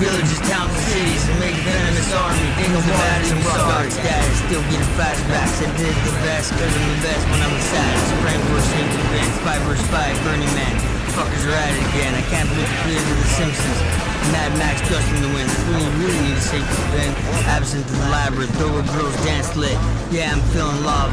villages, towns, and cities, and make venomous army. Ain't no baddest and rock dog status. Still getting flashbacks. I did the best, cause I'm the best when I'm the saddest. Frame verse safety events, 5 vs 5, Burning Man. Fuckers are at it again. I can't believe the clears of the Simpsons. Mad Max dusting the wind. That's when you really need a safety pin. Absent of the labyrinth, though a girl's dance lit. Yeah, I'm feeling lava.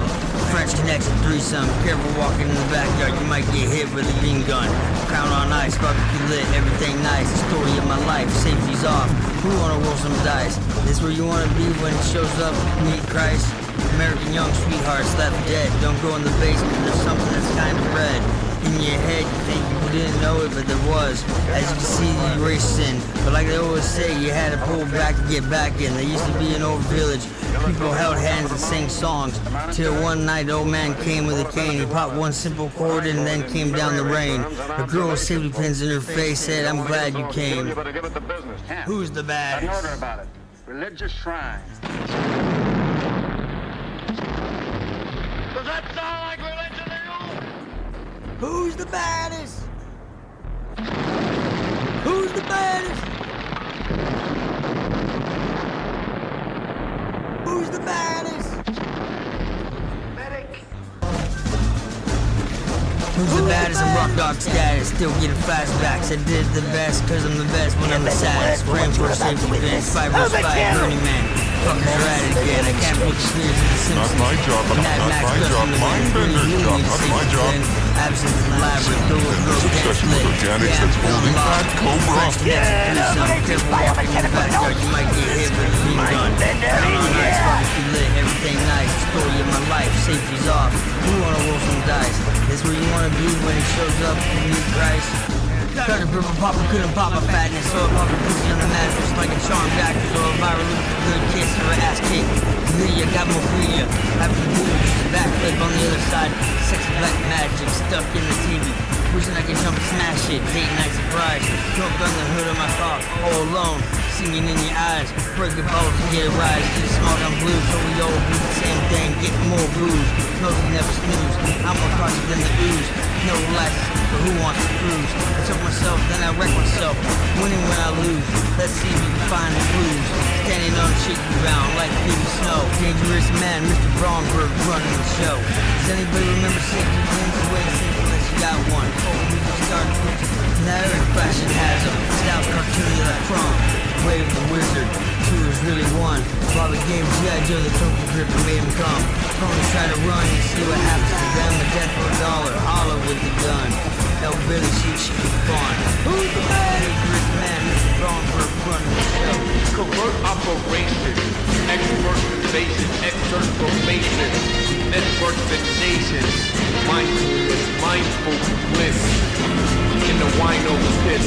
French connection threesome. Careful walking in the backyard, you might get hit with a bean gun. Crown on ice, barbecue lit, everything nice. The story of my life, safety's off. Who wanna roll some dice? This where you wanna be when it shows up? Meet Christ. American young sweethearts left dead. Don't go in the basement, there's something that's kind of red. In your head, you think you didn't know it, but there was. As you can see, you racing. But like they always say, you had to pull back to get back in. There used to be an old village. People held hands and sang songs. Till one night, the old man came with a cane. He popped one simple chord and then came down the rain. A girl with safety pins in her face said, I'm glad you came. Who's the baddest? Order about it. Religious shrine. Does that sound like religion to you? Who's the baddest? Who's the baddest? Who's the baddest? Medic. Who's the baddest in rock dog status? Still getting flashbacks. I did the best cause I'm the best when I'm the saddest. Frame for safety events, 5 vs 5, Burning Man. Fuckers are at it again. I can't put the clears of the Simpsons. Not my job, not my job. Mindbender's job, not my job. Absent of the labyrinth, though a girl's dance Obsession with lit. organics Yeah, that's holding back Cobra. French connection threesome. Careful walking in the backyard, you might get hit with a bean gun. Crown on ice, barbecue lit, everything nice. The story of my life, safety's off. Who wanna roll some dice? This where you wanna be when he shows up to meet Christ. Cut a purple popper, couldn't pop a fatness. So I pop a pussy on the mattress like a charmed actress. Or a viral loop, a good kiss or an ass kick. Lydia got more freedom. After the movie, backflip on the other side. Sexy black magic stuck in the TV. Wishing I could jump and smash it. Date night surprise. Drunk on the hood of my car, all alone. Singing in your eyes. Breaking bottles to get a rise. Get small down blues. So we all do the same thing. Get more blues. No, we never snooze. I'm more cautious than the ooze. No relaxes, but who wants to cruise? I took myself, then I wreck myself. Winning when I lose. Let's see if we can find the clues. Standing on shaky ground like baby snow. Dangerous man, Mr. Bromberg running the show. Does anybody remember safety pins? Way simple unless you got one. Oh, we just started pictures. Now every fashion has them. Style cartoon like Trump. Wave the wizard. Two is really one. Bobby gave G.I.JOE the token grip and made him come. Pony try to run and see what happens to them. A death for $1. Holler with the gun. Hell Billy shoot fun. Who's the man? Dangerous man, Mr. Bromberg running the show. Covert operations, expert invasion, exert formation, networks and nations, mindful bliss, in the wino pit,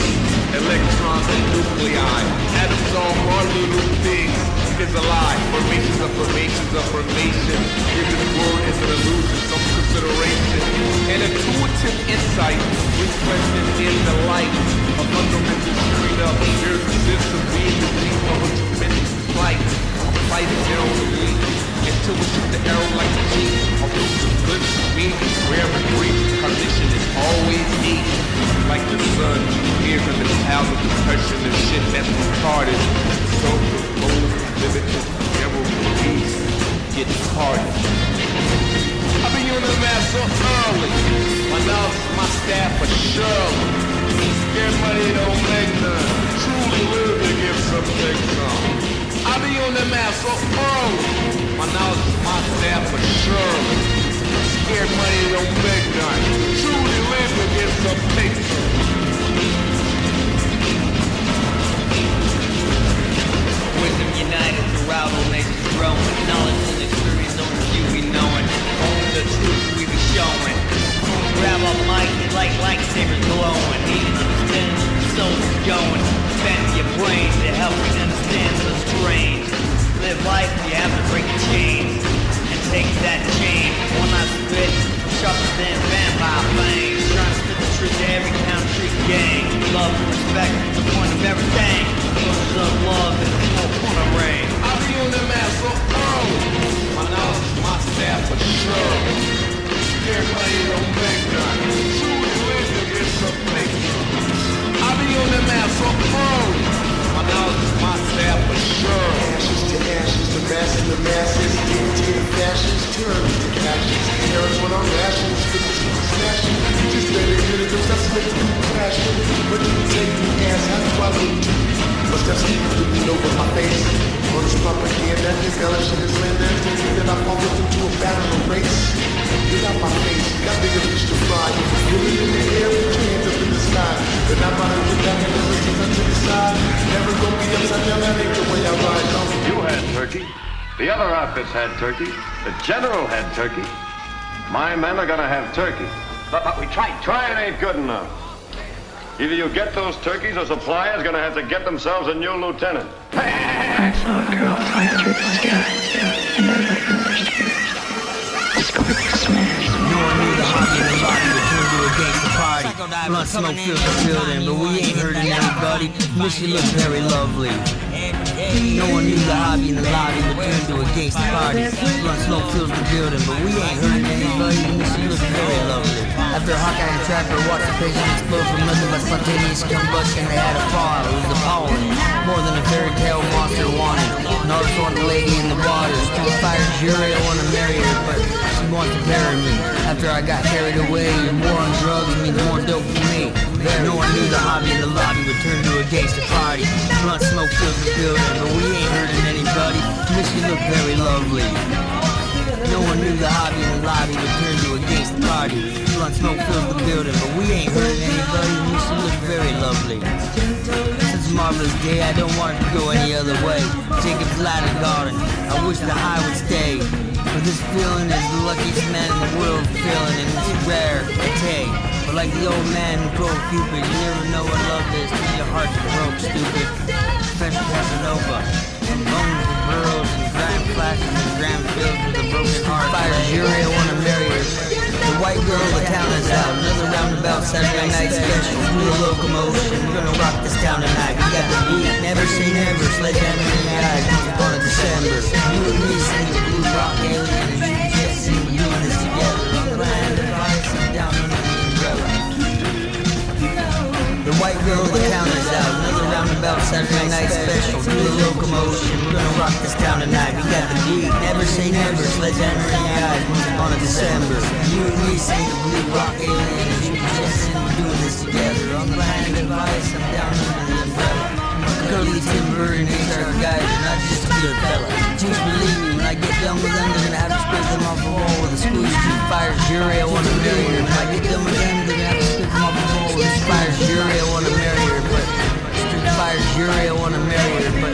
electrons and nuclei, atoms are more little things, is a lie, formations of formation, given word is an illusion, some consideration, an intuitive insight, reflected in the light, of fundamental straight up, there's a sense of being the deep of a tremendous flight, I'm fighting down the lead, until we shoot the arrow like a G, a root of good for me, wherever brief, condition is always heat, like the sun, here in the clouds of depression, the shit that's retarded, so the road, limited, never peace, get carded. I be on the map so early, my knowledge, my staff for sure. Scared money don't make none. Truly live to give some, take some. I be on the map so early. My knowledge is my staff for sure. Scared money don't make none. Truly live to give some, take some. Wisdom united throughout all nations growing. Knowledge and experience over few we knowing. Only the truth we be showing. Grab a mic like lightsabers glowing. Need to understand where the soul is going. Bend your brain to help you understand the strange. Live life, you have to break the chains. And take that chain. One I spit, sharper than vampire flames. Trying to spit the truth to every country gang. Love and respect is the point of everything. Sources of love and no corner rain. I be on the map so early. My knowledge is my staff for sure. Everybody don't make none. Truly live to get some make. I be on the map so early. My knowledge massing the masses, dictating fashions, tyranny to actions. Terrors when I'm rations, smashing. Just better get it, cause that's what you crash. What do you take the ass? How do I look? Must have seen looking over my face. All this propaganda, this embellishing this land, then I fall into a battle of race. Get out my face, got bigger fish to fry. Really in the air, put your hands up in the sky. Then I'm out of the back and never take up to the side. Never gonna be upside down, that ain't the way I ride. No. You had turkey. The other outfits had turkey. The general had turkey. My men are gonna have turkey. But we tried. Trying ain't good enough. Either you get those turkeys or Supplier's gonna have to get themselves a new lieutenant. I saw a girl fly through the sky, and I let her first Scorpion smash. No one knew the hobby and the lobby would turn to a gangster party. Blunt smoke fills the building, but we ain't hurting anybody. Miss you look very lovely. No one knew the hobby and the lobby would turn to a gangster party. Blunt smoke fills the building, but we ain't hurting anybody. Miss you look very lovely. After Hawkeye and Trapper watched the patient explode from nothing but spontaneous combustion, they had a fall. It was appalling. More than a fairy tale monster wanted. North saw the lady in the water. Street fire jury, I want to marry her, but she wants to bury me. After I got carried away, war on drugs means more dope for me. No one knew the hobby and the lobby would turn to a gangster party. Blunt smoke fills the building, but we ain't hurting anybody. Miss you look very lovely. No one knew the hobby and the lobby would turn to a gangster party. Blunt smoke fills the building, but we ain't hurting anybody. Miss you look very lovely. Since Marvelous Day, I don't want it to go any other way. Jacob's Ladder Garden, I wish the high would stay. But this feeling is the luckiest man in the world feeling, and it's rare, but like the old man who told Cupid, you never know what love is till your heart's broke, stupid. Professor Casanova, and bones and burrows and grime flashes and gram filled with a broken heart. Fire jury, I wanna marry her. The white girl, the town is out. Another roundabout Saturday night special. Do the locomotion, we're gonna rock this town tonight. We got the beat, never say never. Sledgehammer in the eyes, once upon a December. You and me sing the blue rock alien, and you just sing, we're doing this together. On the land of ice, I'm down under the umbrella. The white girl, the town is out. Another roundabout Saturday night special. Do the locomotion, we're gonna rock this town tonight. We got the beat, never say never. Sledgehammer in the eyes, once upon a December. You and me sing the blue rock alien, and you just sing, we're doing this together. On the land of ice, I'm down under the umbrella. Cuddly timber and HR guys are not just a good fella. Just believe me, when I get done with them, they're gonna have to scrape them off the wall with a squeeze. Street fire jury, I wanna marry her. When I get done with them, they're gonna have to scrape them off the wall with a fire jury, I wanna marry her. But street fire jury, I wanna marry her. But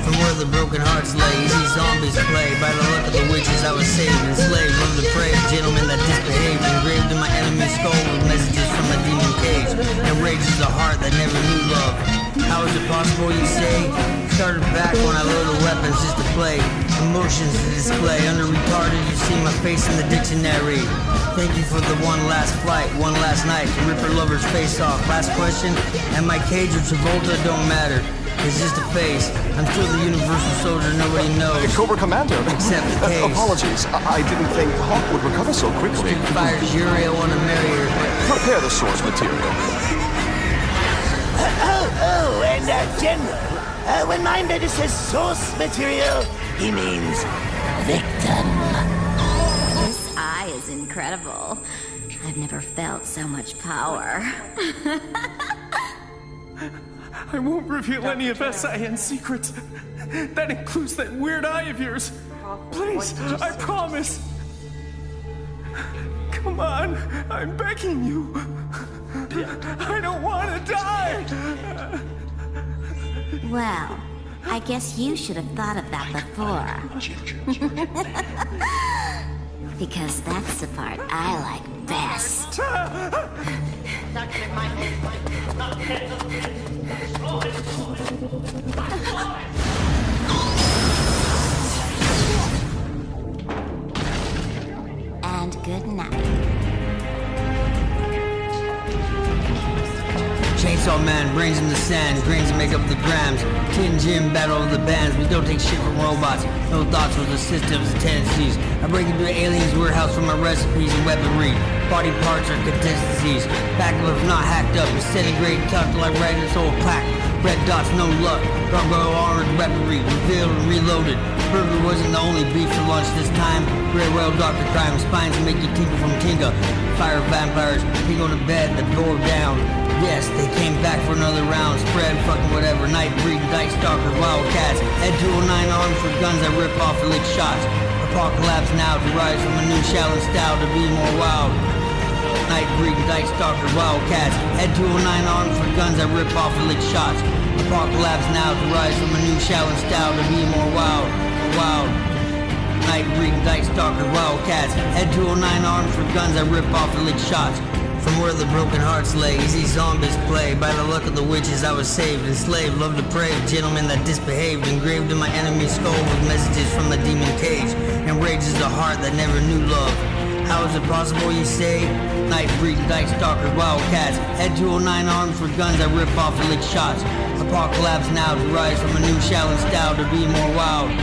from where the broken hearts lay, easy zombies play. By the luck of the witches, I was saved, enslaved, love the prey, gentlemen that disbehaved, engraved in my enemy's skull with messages from a demon cage. Enrages a heart that never knew love. How is it possible, you say? Started back when I loaded weapons just to play. Emotions to display. Under retarded, you see my face in the dictionary. Thank you for the one last flight, one last night. Ripper lovers face off. Last question, am I Cage or Travolta? Don't matter. It's just a face. I'm still the universal soldier nobody knows. Cobra Commander. Except the case. Apologies. I didn't think Hawk would recover so quickly. Fire jury, I want to marry her. Prepare the source material. And General, when my medic says source material, he means victim. This eye is incredible. I've never felt so much power. I won't reveal any of S.I.N. secrets. That includes that weird eye of yours. Please, I promise. Come on, I'm begging you. I don't want to die. Well, I guess you should have thought of that before. Because that's the part I like best. And good night. Jigsaw man, brains in the sand, grains make up the grams. Tin Jim, battle of the bands. We don't take shit from robots. No thoughts with the systems and tendencies. I break into an alien's warehouse for my recipes and weaponry. Body parts are contingencies. Back up if not hacked up. Disintegrate, tucked like Ragnar's soul packed. Red dots, no luck. Gargoyle armored weaponry, revealed and reloaded. Burger wasn't the only beef for lunch this time. Grey Whale, Dr. Crime, spines make you tinkle from Tinka. Fire vampires, he go to bed, the door down. Yes, they came back for another round. Spread, fucking whatever. Night breed, Night Stalker, Wildcats. Head 209 arms for guns that rip off and lick shots. Apocalypse now to rise from a new Shaolin style to be more wild. Night breed, Night Stalker, Wildcats. Head 209 arms for guns that rip off and lick shots. Apocalypse now to rise from a new Shaolin style to be more wild. Wild. Night breed, Night Stalker, Wildcats. Head 209 arms for guns that rip off and lick shots. From where the broken hearts lay, easy zombies play. By the luck of the witches I was saved, enslaved, love depraved, gentlemen that disbehaved, engraved in my enemy's skull with messages from the demon cage. Enrages a heart that never knew love. How is it possible, you say? Night breed, Night Stalker, Wildcats. Head 209 arms for guns that rip off and lick shots. Apocalypse now to rise from a new Shaolin style to be more wild.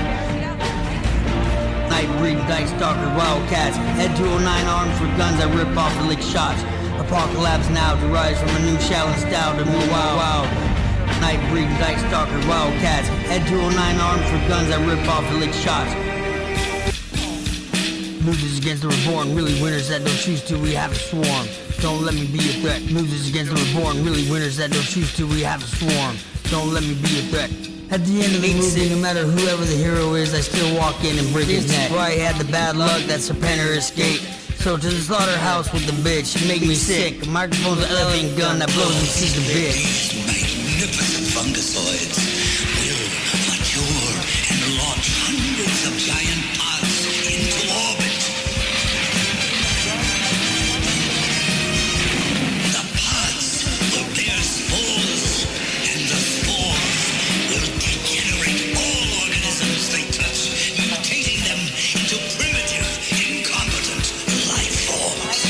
Night breed, Night Stalker, Wildcats. Head 209 arms for guns that rip off and lick shots. Apocalypse now to rise from a new Shaolin style to be wild. Night breed, Night Stalker, Wildcats. Head 209 arms for guns that rip off and lick shots. Losers against the reborn, really winners that don't choose to, we have a swarm. Don't let me be a threat. Losers against the reborn, really winners that don't choose to, we have a swarm. Don't let me be a threat. At the end of the movie, no matter whoever the hero is, I still walk in and break his neck. Why I had the bad luck that Serpenter escaped. So to the slaughterhouse with the bitch, make me sick. A microphone's an elephant gun that blows and sees the bitch. Magnificent fungusoids will mature and launch hundreds of giant pods into orbit. The pods will bear spores, and the spores will degenerate all organisms they touch, mutating them into primitive, incompetent life forms.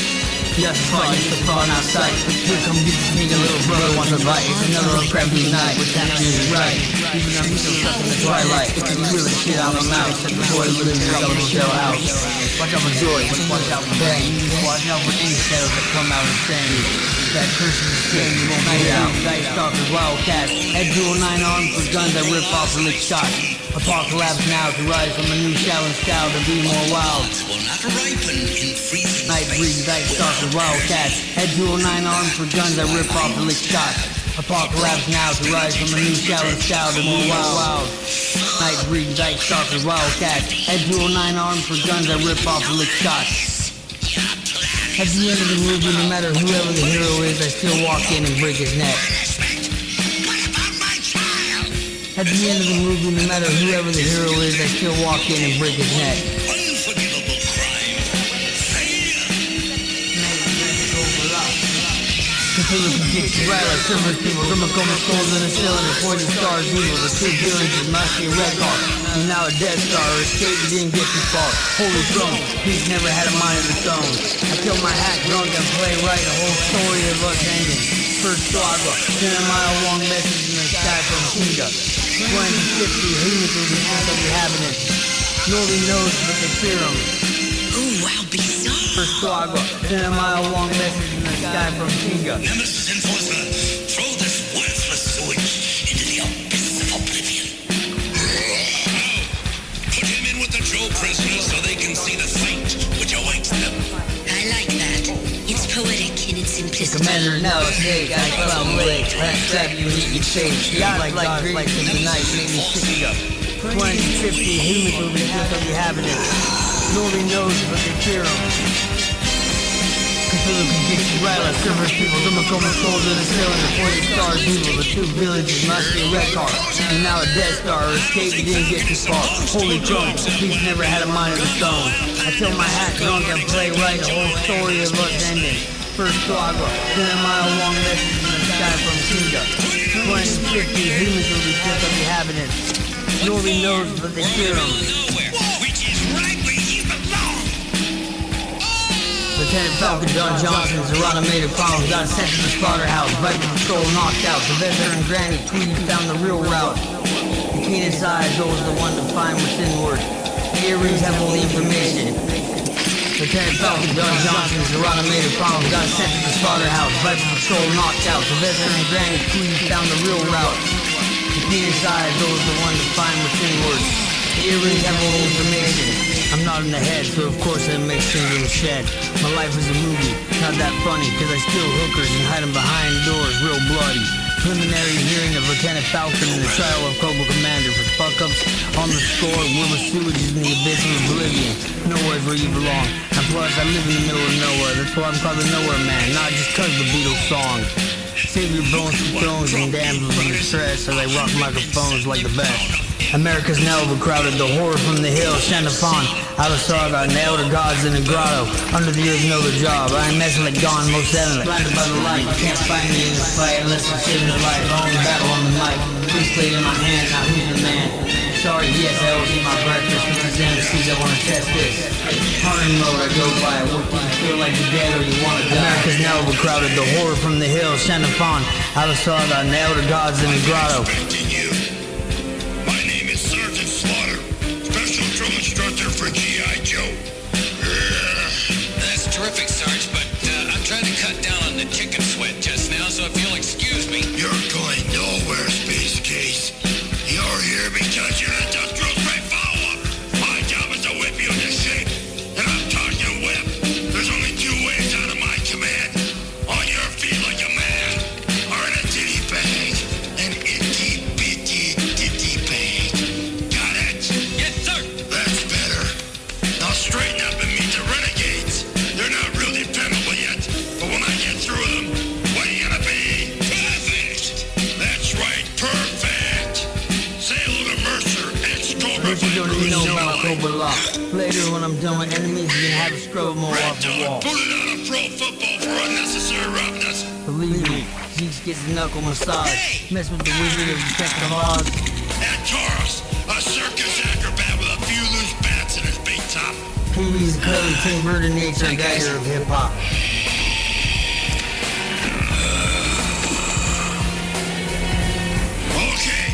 Yes, it's the fun outside. Here come get this nigga, little brother wants a bite. It's another crappy night, which actually is right. Even I'm still stuck in the twilight. If you really shit out my mouth, except the boy lives in a hotel house. Watch out for joy, watch out for bang. Watch out for any shadows that come out and sing. That curse is skin, you won't get out. Night Stalker, Wildcats. Head 209 arms for guns that rip off and lick shots. Apocalypse now to rise from a new Shaolin style to be more wild. Night breed, Night Stalker, Wildcats. Head 209 arms for guns that rip off and lick shots. Apocalypse now to rise from a new Shaolin style to be wild. Night breed, Night Stalker, Wildcats. Head 209 arms for guns that rip off and lick shots. At the end of the movie, no matter whoever the hero is, I still walk in and break his neck. At the end of the movie, no matter whoever the hero is, I still walk in and break his neck. Cthulhu can get you right like silver people. From a coma skulls in the ceiling and poison stars evil. The two villains is musty and red car. He's now a Death Star, escape and didn't get too far. Holy throne, he's never had a mind of his own. I killed my hack drunk and play right, the whole story of us ending. First Agua, 10-mile long message in the sky from Kinga. 2050 humans will be sent of the inhabitants. Nobody knows but they fear them. Ooh, wow, bizarre. First Agua, 10-mile long message in the sky from Kinga. Nemesis Enforcer, throw this worthless sewage into the abyss of oblivion. Put him in with the Joe prisoners so they can see the fate which awaits them. I like that. It's poetic in its simplicity. Commander now, snake, I cloud lake. I trap you, eat your face. Yacht like dogs like in the night, make me sick up. 2050 humans will be sent of the inhabitants. Nobody knows but they fear them. Cthulhu can get you right like silver people. Some are coming souls in the ceiling, the poison stars evil. The two villages must be a red car. And now a Death Star, escape and didn't get too far. Holy drunk, he's never had a mind of his own. I killed my hack drunk and play right, the whole story of us ending. First Agua, 10-mile long message in the sky from Kinga. 2050 humans will be sent of the inhabitants. Nobody knows but they fear them. Which is right where you belong. The Lieutenant Falcon, John Johnson, Zerata made a promise, got sent to the slaughterhouse. Viper Patrol knocked out, Sylvester and Granny Tweedy found the real route. The keenest eyes, always the one to find what's inward. The earrings have all the information. Lieutenant Falcon, John Johnson, Zerata made a promise, got sent to the slaughterhouse. Viper Patrol knocked out, Sylvester and Granny Tweedy found the real route. The keenest eyes, always the one to find what's inward. The earrings have all the information. I'm not in the head, so of course that makes things in the shed. My life is a movie, not that funny, cause I steal hookers and hide them behind doors, real bloody. Preliminary hearing of Lieutenant Falcon in the trial of Cobra Commander for fuck-ups on the score, river sewages in the abyss of oblivion. Nowhere's where you belong, and plus I live in the middle of nowhere, that's why I'm called the Nowhere Man, not just cause the Beatles song. Save your bones for thrones and damsels in distress as I rock microphones like the best. America's now overcrowded, the horror from the hill, Xenophon, out of Saga, and the elder gods in the grotto. Under the earth, know the job. I am messing like Dawn, most evident. Blinded by the light, you can't find me in the fight unless I'm saving the life. I only battle on the mic. Please play in my hand, now who's the man? Sorry, yes, I always eat my breakfast with these MCs, I wanna test this. Hunting mode, I go by, what do you feel like you're dead or you wanna die? America's now overcrowded, the horror from the hill, Xenophon, out of Saga, and the elder gods in the grotto. Instructor for G.I. Joe. That's terrific, Sarge, but I'm trying to cut down on the chicken sweat just now, so if you'll excuse me. You're going nowhere, Space Case. You're here because you're an industrial strength follow-up. My job is to whip you into shape, and I'm talking whip. There's only two ways out of my command. On your feet like a man, or in a titty bag. An itty-bitty titty bag. Got it? Yes, sir. Straighten up and meet the renegades. They're not real dependable yet, but when I get through them, what are you gonna be? Perfect! That's right, perfect! Say hello to Mercer and Cobra. What you don't even know about Cobra Law. Later when I'm done with enemies, you can have a scrub more off the wall. Put it on a pro football for unnecessary roughness. Believe me, Zeke's gets a knuckle massage. Hey! Mess with the Wizard of Detective Oz. And Taurus, a circus acrobat with a few loose bats in his big top. Pee-wee's a clever converted nature geiger of hip-hop. Okay,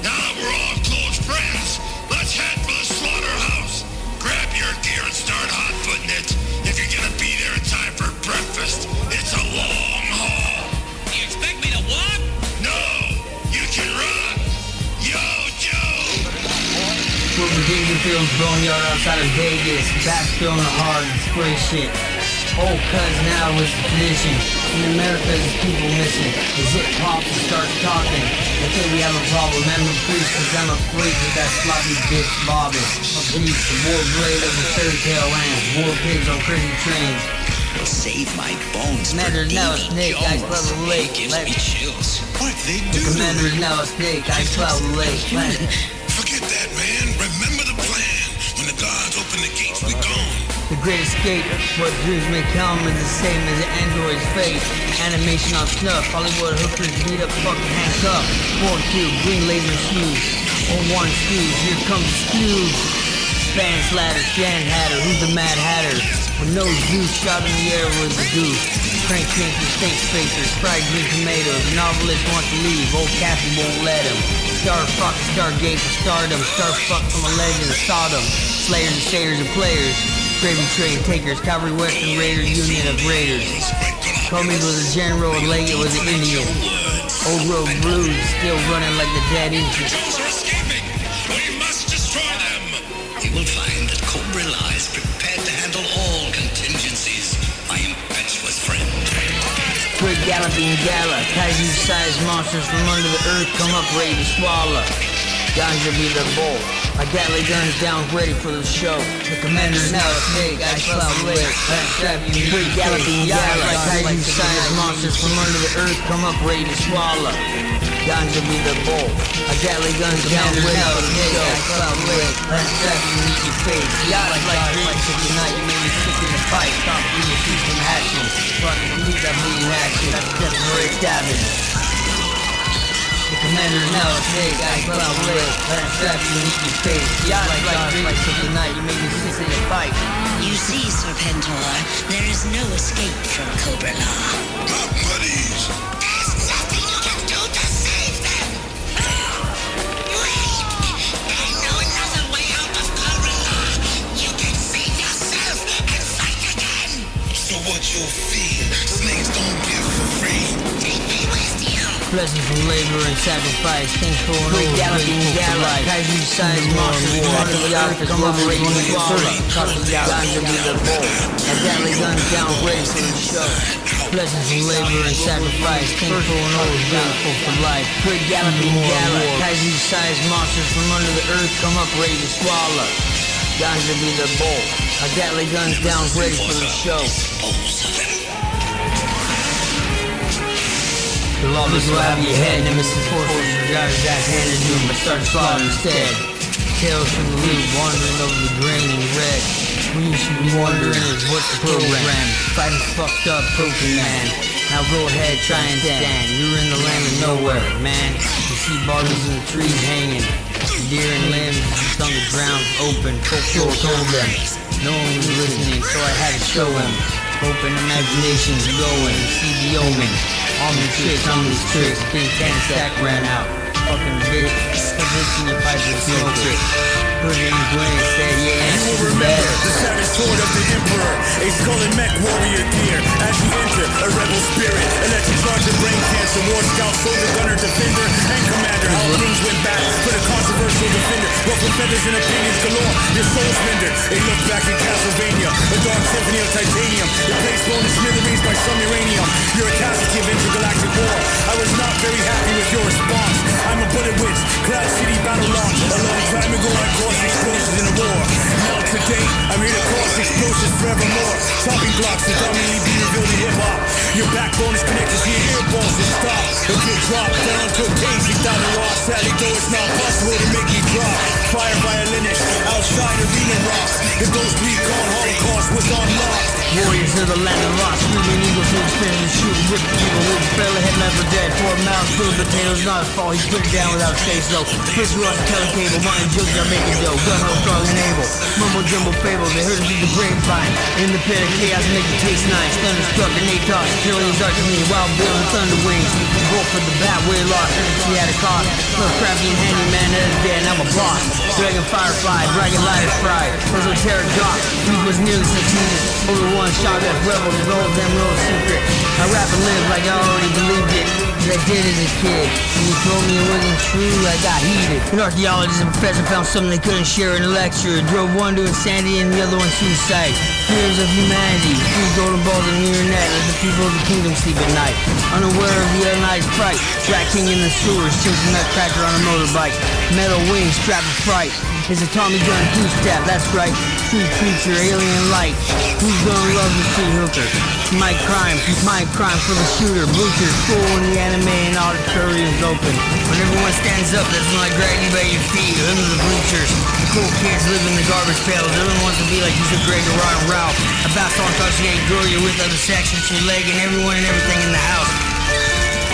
now that we're all close friends, let's head for the slaughterhouse. Grab your gear and start hot-footing it. If you're gonna be there in time for breakfast, it's a long haul. You expect me to walk? No, you can run. Yo, Joe! We're from Dangerfield's boneyard outside of Vegas. Back throwing hard and spray shit. Old cuz now is the tradition. In America, there's people missing. The zip pops and starts talking. They think we have a problem. Remember, please, cause I'm afraid with that sloppy bitch bobbing. A beast, the war blade of the fairy tale lands. War pigs on crazy trains. Save my bones. Commander now a snake, ice level lake. Gives me chills. What they do? The commander is now a snake, ice level lake. Forget that, man. Remember the plan. When the gods open the gates, we gone. The great escape, what dreams may come, is the same as an android's fate. Animation on snuff, Hollywood hookers beat up, fucking handcuffed. 4-2, green laser shoes. On one shoes, here comes the Scoob. Spanish ladder, Shan Hatter, who's the Mad Hatter? With no juice, shot in the air was the goose. Crank changer, steak spacers, fried green tomatoes. Novelist wants to leave, old Kathy won't let him. Star fuck, Stargate for stardom. Star fuck from a legend of Sodom. Slayers and shaders and players. Gravy train takers, Cavalry Western Raiders, Union of Raiders. Comey was a general, and Leggett was an Indian. Old road blues, still running like the dead Indians. Are escaping. We must destroy them. You will find that Cobra lies prepared to handle all contingencies. My impetuous friend. Great galloping gala, kaiju-sized monsters from under the earth come up ready to swallow. Ganja be the bull. My Gatling gun's down ready for the show. The commander's now a snake, I cloud lick. Strap you, great galloping gala, kaiju-sized monsters from under the earth come up ready to swallow. Ganja be the bull. My Gatling gun's down ready for the show. I cloud lick. Strap you, meet your face. Yachts like drinks of the night, you made me sick in the fight. Stop eating, shoot some hatching. So I can believe that bleeding action. That's desperate stabbing. The Commander now take, I put out red. Let it strap you and eat your face. Yeah, like the night, you make me sick in the fight. You see, Serpentor, there is no escape from Cobra Law. Not buddies. There's nothing you can do to save them. Wait, I know another way out of Cobra Law. You can save yourself and fight again. So what you'll feed, snakes don't give for free. Take me with you. Blessings from labor and sacrifice. Thanks for an old galloping life. Kaiju size monsters under the earth come up ready to swallow. Guns will be the bowl. A deadly gun down ready for the show. Blessings from labor and sacrifice. Thanks for an old grateful for life. Great galloping gallop. Kaiju size monsters from under the earth come up ready to swallow. Guns will be the bowl. A deadly guns down ready for the show. The lawless will have your head, nemesis forces regard his ass handed to him, but start to slaughter instead. Tales from the loop, wandering over the grain and red. What you should be wondering is what's the program? Fighting fucked up Pokemon. Now go ahead, try and stand. You're in the land of nowhere, man. You see bodies in the trees hanging. Deer and limbs just on the ground open. Folklore told them. No one was listening, so I had to show him. Open imaginations going, see the omen. On the tricks, King Can stack ran out. Fucking bitch, in your pipe and smoke it. Put it in Gwen, said yeah, you will remember the savage sword of the Emperor, a skull and mech warrior gear. As you enter, a rebel spirit, electric charge of brain cancer, war scout, soldier, gunner, defender, and commander. How things went back for the controversial defender. Ruffle feathers and opinions galore, your soul's rendered. A look back in Castlevania, a dark symphony of titanium. Your place blown to smithereens by some uranium. You're a casualty of intergalactic war. I was not very happy with your response. I'm a bullet witch, Cloud City battle launch. A long time ago I caused explosions in a war. Now today, I'm here to cause explosions forevermore. Chopping blocks to dominantly be revealed in hip-hop. Your backbone is connected to your earballs to stop. A good drop down to a cage, down the raw. Sadly though it's not possible to make me drop. Fire violinist, outside arena rock. The ghost recon holocaust was on lock. Warriors of the land of lost, screaming eagles who expand and shoot, rip people who barely had never dead. 4 mouths full of potatoes, not his fault, he put it down without say so. First we lost the telecable, mine jokes are making dough. Gun ho strong and able, mumble jumble fables, they heard it through the grapevine. In the pit of chaos, make it taste nice. Thunderstruck and they toss, killing his arch me, wild bill and thunder wings. Wolf for the bat, we lost, he had a cost. No crafty and handyman that is dead, I'm a boss. Dragon firefly, dragon lighter fried. Puzzle terror dock, he was nearly succeeded. Over one shot at rebels, and all of them little secret. I rap and live like I already believed it. I did as a kid. When you told me it wasn't true, I got heated. An archaeologist and professor found something they couldn't share in a lecture. Drove one to insanity and the other one suicide. Fears of humanity, 3 golden balls on the internet. Let the people of the kingdom sleep at night. Unaware of the other night's fright. Rat king in the sewers, chasing nutcracker on a motorbike. Metal wings, strap of fright. It's a Tommy gun two-step, that's right. Street creature, alien light. Who's gonna love the street hooker? My crime for the shooter. Bleachers full in the anime and auditoriums open. When everyone stands up, that's when I grab you by your feet. Under the bleachers. The cool kids live in the garbage pails. Everyone wants to be like Mr. Greg or Ron Ralph. I bounce on touch you ain't girl, you're with other sections, your leg and everyone and everything in the house.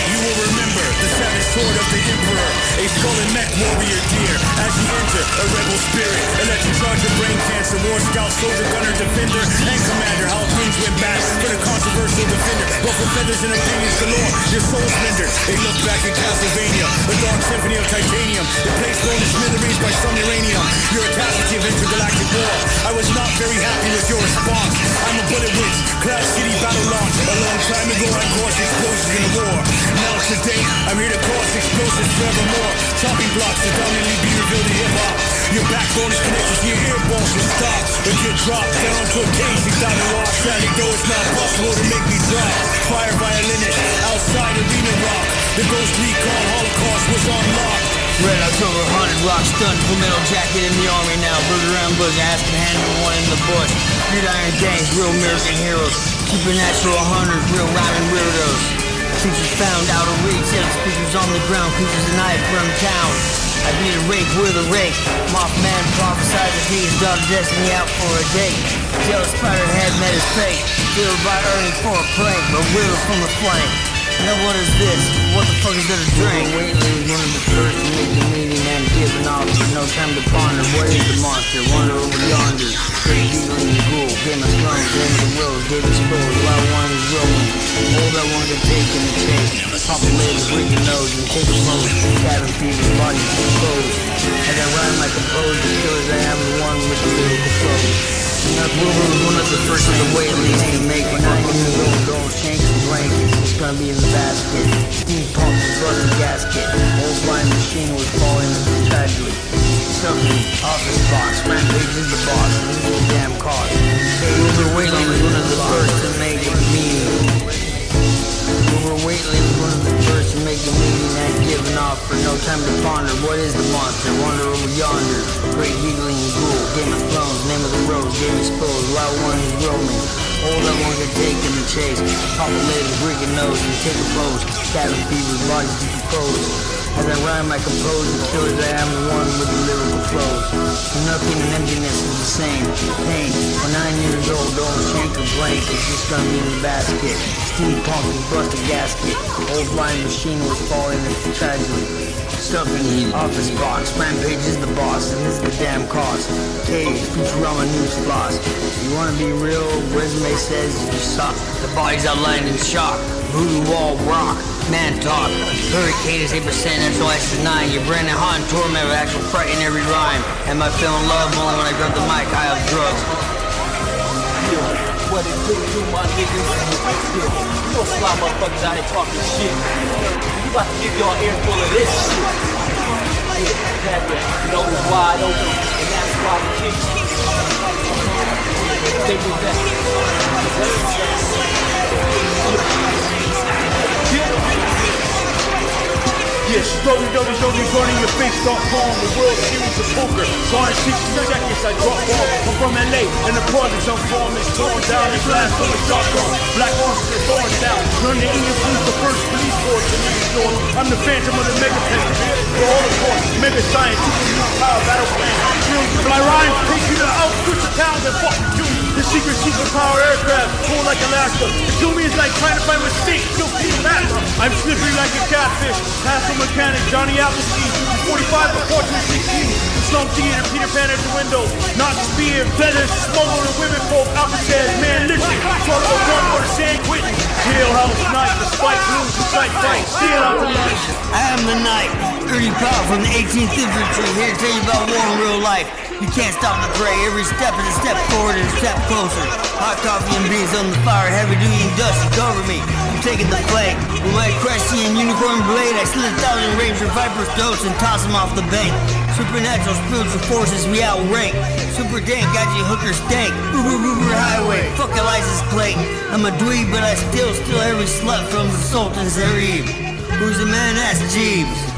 You will remember the savage sword of the Emperor, a skull and mech warrior gear. As you enter, a rebel spirit, electric charge of brain cancer, war scout, soldier, gunner, defender, and commander. How things went back for the controversial defender. Ruffle feathers and opinions galore, your soul's rendered. A look back in Castlevania, a dark symphony of titanium. The place blown to smithereens by some uranium. You're a casualty of intergalactic war. I was not very happy with your response. I'm a bullet witch, Cloud City battle launch. A long time ago I caused explosions in a war. Now today, I'm here to cause explosions forevermore. Chopping blocks to dominantly be revealed in hip-hop. Your backbone is connected to your earballs to stop. A good drop down to a cage, down the raw. Sadly though it's not possible to make me drop. Fire violinist, outside arena rock. The ghost recon holocaust was on lock. Red October, haunted rock, stunt, full metal jacket in the army now. Bird around bush, asking hand in one in the bush. Gridiron gangs, real American heroes. Supernatural hunters, real rhyming weirdos. Creatures found out of reach, speakers on the ground, creatures and I from town. I beat a rake with a rake. Mothman prophesied that he is daughter destiny out for a date. Jealous spider head met his fate. Filled by earning for a prank, but will from the flank. Now what is this? What the fuck is that a drink? Waitley was one of the first to make the meeting and giving off. No time to ponder. What is the monster? Wander over yonder. Great eagle in the ghoul. Game of Thrones. Game of the Rose. Gave us spores. Wild one is rolling. All that one could take in the chase. Pop a lid, break your nose, and take a pose. Cabin fever, body exposed. As I rhyme like a pose, the killers I am the one with the lyrical flow. Wilbur was one of the first of the Waitley's to make it. 9 years old, don't shank the blankets. It's gonna be in the basket. Steam pump was busted gasket. Old flying machine was falling into tragedy. Something office box. Rampage is the boss. This is the damn cause. Wilbur Waitley was one of the first to make it mean. Wilbur Waitley was one of the first to make the meeting and giving off for no time to ponder. What is the monster? Wander over yonder. Great giggling ghoul. Game of Thrones. Name of the Rose. Game exposed. Wild one is roaming. All that one could take in the chase. Pop a lid, break a nose, and take a pose. Cabin fever, bodies decompose. As I rhyme, I compose the killers. I am the one with the lyrical flows. Nothing and emptiness is the same. Pain. When 9 years old, don't shank or blank. It's just gonna be in the basket. Steam pump was busted gasket. Old flying machine was falling into tragedy. Stuffing office box. Rampage is the boss, and this is the damn cost. Cage, Futurama news floss. You wanna be real? Resume says you suck. The body's outlined in shock. Voodoo wall rock. Man talk. Hurricane is 8%, SOS is 9. You're Brandon Hahn, torment with actual fright in every rhyme. Am I feeling love only when I grab the mic? I have drugs. What it do, my niggas? You don't fly motherfuckers out here talking shit. You about to give y'all ear full of this shit. Have your nose wide open, and that's why we kick. Take it back. Yes, www.burningyyourface.com, the World Series of Poker. Gone in 60 seconds, I drop off. I'm from LA, and the projects I'm from is torn down and glass on the shop on. Black officers thorn down. Turn the Indian police the first police force in New York. I'm the phantom of the megaplex. The Holocaust, mega science, super power, battle plan. Fly rhymes, take you to outskirts of towns and fuck you. The secret superpower aircraft, cold like Alaska. The to me is like trying to find mistakes, you'll see that. I'm slippery like a catfish, hassle mechanic, Johnny Appleseed, 45 before 216. Slum theater, Peter Pan at the window, not spear, feathers, smoke on the women folk, says, man, listen, talk about gun for the San Quentin. Jailhouse night, the spike blues, the sight fight, steal out the light. I am the knight, 30 power from the 18th infantry, here to tell you about war in real life. You can't stop the prey, every step is a step forward and a step closer. Hot coffee and beans on the fire, heavy duty and dust cover me. I'm taking the flag, with my cresty and unicorn blade, I slit 1,000 Ranger Viper's throats and toss them off the bank. Supernatural spiritual forces we outrank. Super dank, got you hooker stank. Uber highway, fuck Eliza's plate. I'm a dweeb, but I still steal every slut from the Sultan's Harem. Who's the man? That's Jeeves.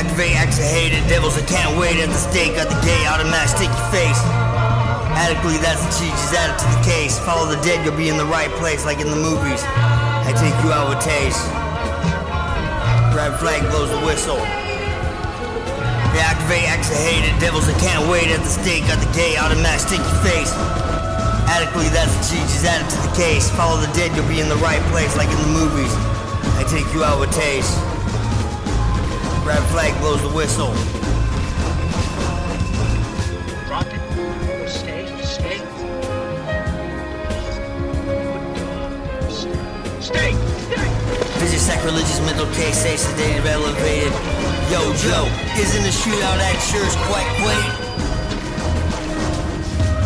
Activate, activated, devils I can't wait at the stake, at the gate, automatic stick your face. Adequately, that's the cheat, just add it to the case. Follow the dead, you'll be in the right place, like in the movies. I take you out with taste. Red flag blows the whistle. Activate, activated, devils I can't wait at the stake, at the gate, automatic stick your face. Adequately, that's the cheat, just add it to the case. Follow the dead, you'll be in the right place, like in the movies. I take you out with taste. Red flag blows the whistle. Drop it. Or stay. Stay. Visit sacrilegious mental case, say sedated, elevated. Yo, Joe, isn't a shootout act sure is quite quaint?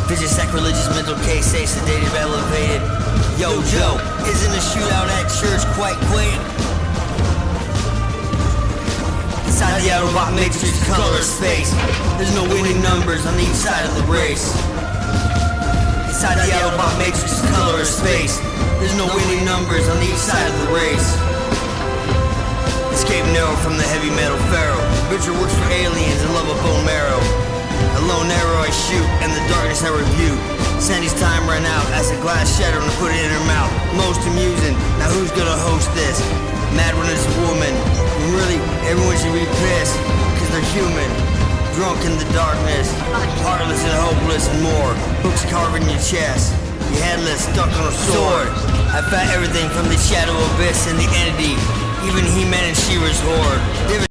Visit sacrilegious mental case, say sedated, elevated. Yo, Joe, isn't a shootout act sure is quite quaint? Inside the Autobot matrix, color space. There's no winning numbers on each side of the race. Inside the Autobot matrix, color space. There's no winning numbers on each side of the race. escape narrow from the heavy metal pharaoh. Richard works for aliens and love a bone marrow. A lone arrow I shoot, and the darkness I rebuke. Sandy's time ran out, as a glass shattered and put it in her mouth. Most amusing, now who's gonna host this? Mad when it's a woman, when really everyone should be pissed, cause they're human. Drunk in the darkness, heartless and hopeless and more. Hooks carving your chest, your headless stuck on a sword. I found everything from the shadow abyss and the entity. Even He-Man and She-Ra's horde.